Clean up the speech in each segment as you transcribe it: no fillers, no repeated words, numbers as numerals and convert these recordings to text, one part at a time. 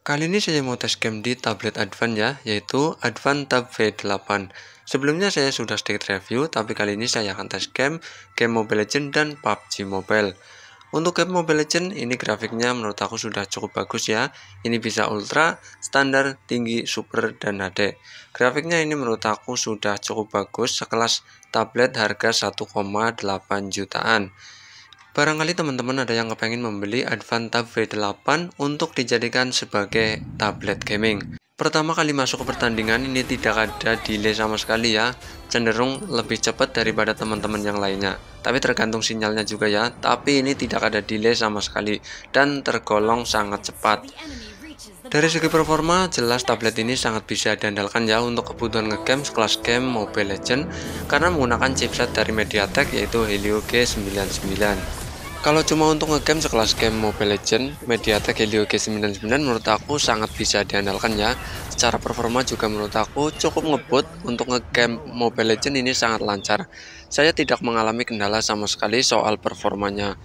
Kali ini saya mau tes game di tablet Advan ya, yaitu Advan Tab V8. Sebelumnya saya sudah sedikit review, tapi kali ini saya akan tes game Mobile Legends dan PUBG Mobile. Untuk game Mobile Legends, ini grafiknya menurut aku sudah cukup bagus ya. Ini bisa ultra, standar, tinggi, super, dan HD. Grafiknya ini menurut aku sudah cukup bagus, sekelas tablet harga 1,8 jutaan. Barangkali teman-teman ada yang kepengen membeli Advan Tab V8 untuk dijadikan sebagai tablet gaming. Pertama kali masuk ke pertandingan ini tidak ada delay sama sekali ya, cenderung lebih cepat daripada teman-teman yang lainnya. Tapi tergantung sinyalnya juga ya, tapi ini tidak ada delay sama sekali dan tergolong sangat cepat. Dari segi performa, jelas tablet ini sangat bisa diandalkan ya untuk kebutuhan ngegame sekelas game Mobile Legends karena menggunakan chipset dari MediaTek yaitu Helio G99. Kalau cuma untuk ngegame sekelas game Mobile Legends, MediaTek Helio G99 menurut aku sangat bisa diandalkan ya. Secara performa juga menurut aku cukup ngebut untuk ngegame Mobile Legends ini sangat lancar. Saya tidak mengalami kendala sama sekali soal performanya.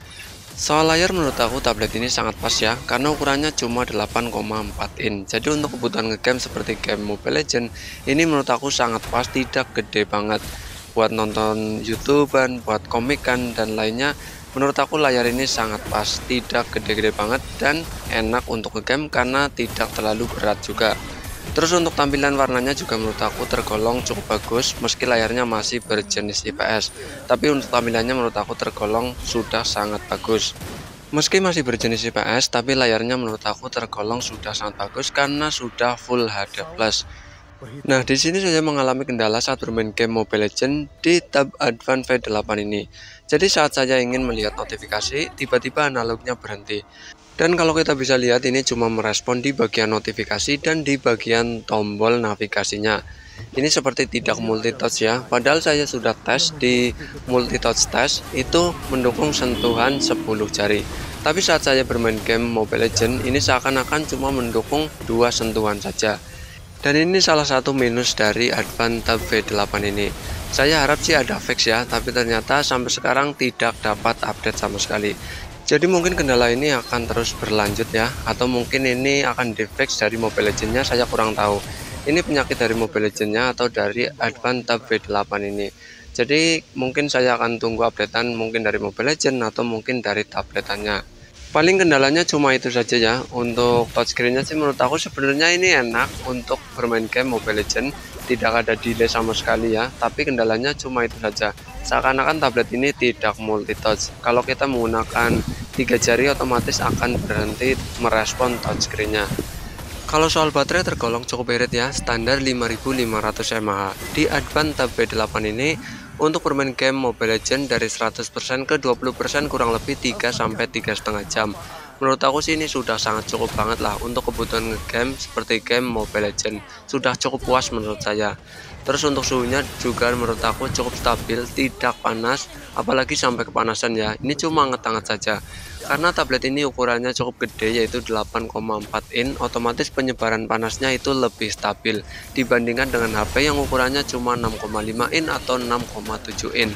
Soal layar menurut aku tablet ini sangat pas ya, karena ukurannya cuma 8,4 in. Jadi untuk kebutuhan ngegame seperti game Mobile Legends, ini menurut aku sangat pas, tidak gede banget. Buat nonton YouTubean, buat komikan, dan lainnya, menurut aku layar ini sangat pas, tidak gede-gede banget, dan enak untuk ngegame karena tidak terlalu berat juga. Terus untuk tampilan warnanya juga menurut aku tergolong cukup bagus meski layarnya masih berjenis IPS. Tapi untuk tampilannya menurut aku tergolong sudah sangat bagus. Meski masih berjenis IPS, tapi layarnya menurut aku tergolong sudah sangat bagus karena sudah Full HD+. Nah, di sini saya mengalami kendala saat bermain game Mobile Legends di Tab Advan V8 ini. Jadi saat saya ingin melihat notifikasi, tiba-tiba analognya berhenti. Dan kalau kita bisa lihat ini cuma merespon di bagian notifikasi dan di bagian tombol navigasinya. Ini seperti tidak multitouch ya, padahal saya sudah tes di multitouch test itu mendukung sentuhan 10 jari. Tapi saat saya bermain game Mobile Legends ini seakan-akan cuma mendukung 2 sentuhan saja. Dan ini salah satu minus dari Advan Tab V8 ini. Saya harap sih ada fix ya, tapi ternyata sampai sekarang tidak dapat update sama sekali. Jadi mungkin kendala ini akan terus berlanjut ya, atau mungkin ini akan di fix dari Mobile Legends-nya, saya kurang tahu. Ini penyakit dari Mobile Legends-nya atau dari Advan Tab V8 ini. Jadi mungkin saya akan tunggu updatean mungkin dari Mobile Legends atau mungkin dari tabletannya. Paling kendalanya cuma itu saja ya. Untuk touchscreen-nya sih menurut aku sebenarnya ini enak untuk bermain game Mobile Legends, tidak ada delay sama sekali ya. Tapi kendalanya cuma itu saja. Seakan-akan tablet ini tidak multitouch. Kalau kita menggunakan 3 jari otomatis akan berhenti merespon touchscreen-nya. Kalau soal baterai tergolong cukup irit ya, standar 5500 mAh. Di Advan Tab V8 ini untuk bermain game Mobile Legends dari 100% ke 20% kurang lebih 3-3,5 jam. Menurut aku sih ini sudah sangat cukup banget lah untuk kebutuhan ngegame seperti game Mobile Legends. Sudah cukup puas menurut saya. Terus untuk suhunya juga menurut aku cukup stabil, tidak panas, apalagi sampai kepanasan ya. Ini cuma hangat-hangat saja. Karena tablet ini ukurannya cukup gede yaitu 8,4 in, otomatis penyebaran panasnya itu lebih stabil dibandingkan dengan HP yang ukurannya cuma 6,5 in atau 6,7 in.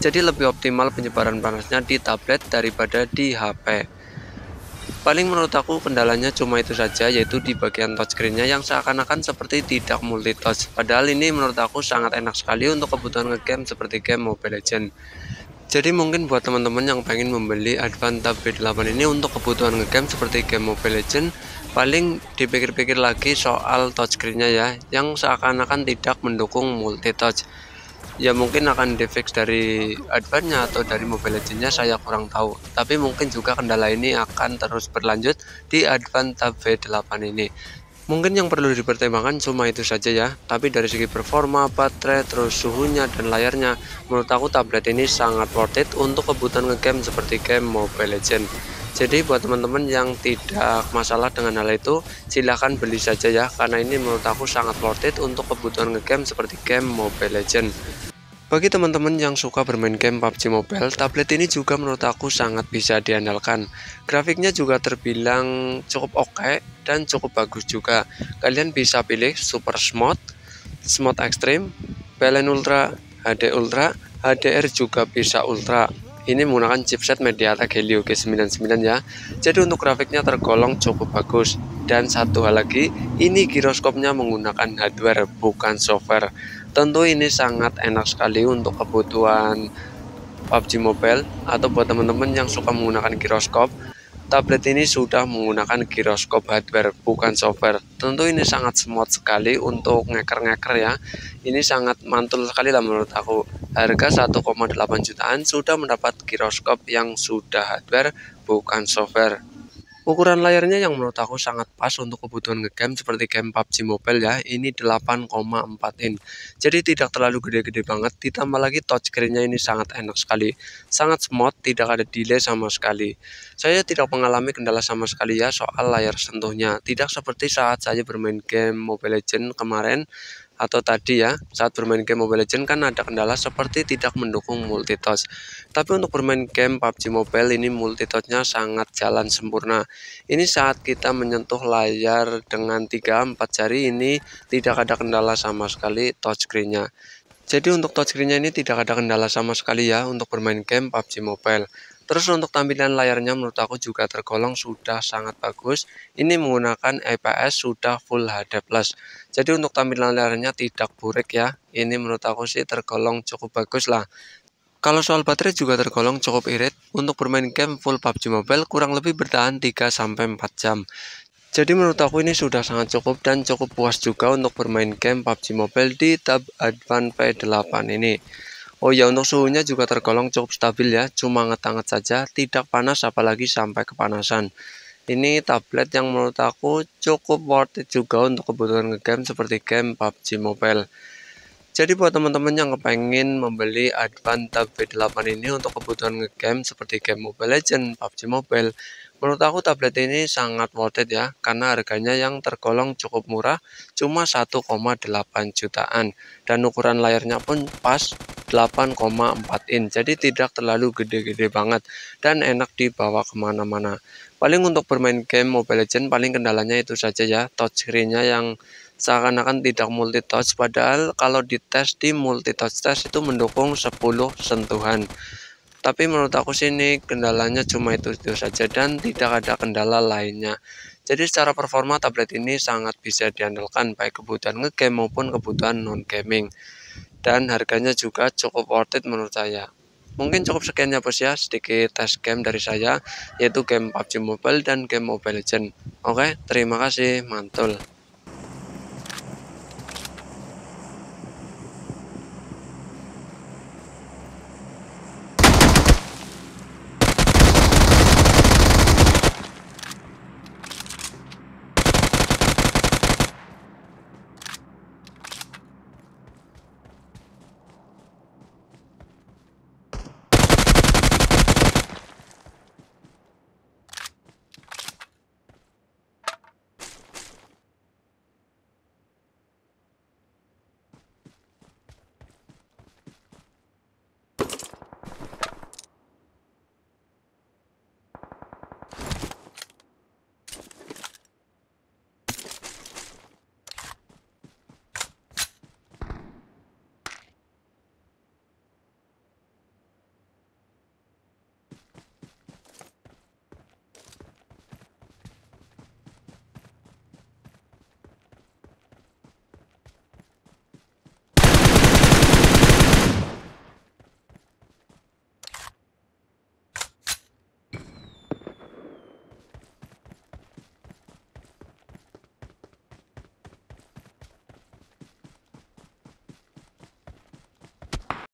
Jadi lebih optimal penyebaran panasnya di tablet daripada di HP. Paling menurut aku kendalanya cuma itu saja, yaitu di bagian touchscreen-nya yang seakan-akan seperti tidak multitouch. Padahal ini menurut aku sangat enak sekali untuk kebutuhan ngegame seperti game Mobile Legends. Jadi mungkin buat teman-teman yang pengen membeli Advan Tab V8 ini untuk kebutuhan ngegame seperti game Mobile Legends, paling dipikir-pikir lagi soal touchscreen-nya ya, yang seakan-akan tidak mendukung multitouch. Ya mungkin akan di-fix dari Advan-nya atau dari Mobile Legends-nya, saya kurang tahu. Tapi mungkin juga kendala ini akan terus berlanjut di Advan Tab V8 ini. Mungkin yang perlu dipertimbangkan cuma itu saja ya. Tapi dari segi performa, baterai, terus suhunya dan layarnya, menurut aku tablet ini sangat worth it untuk kebutuhan ngegame seperti game Mobile Legends. Jadi buat teman-teman yang tidak masalah dengan hal itu, silahkan beli saja ya, karena ini menurut aku sangat worth it untuk kebutuhan ngegame seperti game Mobile Legends. Bagi teman-teman yang suka bermain game PUBG Mobile, tablet ini juga menurut aku sangat bisa diandalkan. Grafiknya juga terbilang cukup oke dan cukup bagus juga. Kalian bisa pilih Super Smooth, Smooth Extreme, PLN Ultra, HD Ultra, HDR juga bisa Ultra. Ini menggunakan chipset MediaTek Helio G99 ya. Jadi untuk grafiknya tergolong cukup bagus. Dan satu hal lagi, ini giroskopnya menggunakan hardware bukan software. Tentu ini sangat enak sekali untuk kebutuhan PUBG Mobile atau buat teman-teman yang suka menggunakan giroskop. Tablet ini sudah menggunakan giroskop hardware bukan software. Tentu ini sangat smooth sekali untuk ngeker-ngeker ya. Ini sangat mantul sekali lah menurut aku. Harga 1,8 jutaan sudah mendapat giroskop yang sudah hardware bukan software. Ukuran layarnya yang menurut aku sangat pas untuk kebutuhan ngegame seperti game PUBG Mobile ya. Ini 8,4 in. Jadi tidak terlalu gede-gede banget. Ditambah lagi touchscreen-nya ini sangat enak sekali. Sangat smooth, tidak ada delay sama sekali. Saya tidak mengalami kendala sama sekali ya soal layar sentuhnya. Tidak seperti saat saya bermain game Mobile Legends kemarin atau tadi ya, saat bermain game Mobile Legends kan ada kendala seperti tidak mendukung multitouch. Tapi untuk bermain game PUBG Mobile ini multitouchnya sangat jalan sempurna. Ini saat kita menyentuh layar dengan 3-4 jari ini tidak ada kendala sama sekali touchscreen-nya. Jadi untuk touchscreen-nya ini tidak ada kendala sama sekali ya untuk bermain game PUBG Mobile. Terus untuk tampilan layarnya menurut aku juga tergolong sudah sangat bagus. Ini menggunakan IPS sudah Full HD+. Jadi untuk tampilan layarnya tidak burik ya. Ini menurut aku sih tergolong cukup bagus lah. Kalau soal baterai juga tergolong cukup irit. Untuk bermain game full PUBG Mobile kurang lebih bertahan 3-4 jam. Jadi menurut aku ini sudah sangat cukup dan cukup puas juga untuk bermain game PUBG Mobile di Tab Advan P8 ini. Oh ya, untuk suhunya juga tergolong cukup stabil ya, cuma hangat-hangat saja, tidak panas apalagi sampai kepanasan. Ini tablet yang menurut aku cukup worth it juga untuk kebutuhan ngegame seperti game PUBG Mobile. Jadi buat teman-teman yang kepengen membeli Advan Tab V8 ini untuk kebutuhan ngegame seperti game Mobile Legends, PUBG Mobile, menurut aku tablet ini sangat worth it ya, karena harganya yang tergolong cukup murah, cuma 1,8 jutaan. Dan ukuran layarnya pun pas 8,4 in, jadi tidak terlalu gede-gede banget, dan enak dibawa kemana-mana. Paling untuk bermain game Mobile Legends, paling kendalanya itu saja ya, touchscreen-nya yang seakan-akan tidak multitouch, padahal kalau dites di multitouch test itu mendukung 10 sentuhan. Tapi menurut aku sih ini kendalanya cuma itu saja dan tidak ada kendala lainnya. Jadi secara performa tablet ini sangat bisa diandalkan baik kebutuhan ngegame maupun kebutuhan non-gaming. Dan harganya juga cukup worth it menurut saya. Mungkin cukup sekian ya bos ya, sedikit tes game dari saya, yaitu game PUBG Mobile dan game Mobile Legends. Oke, terima kasih, mantul.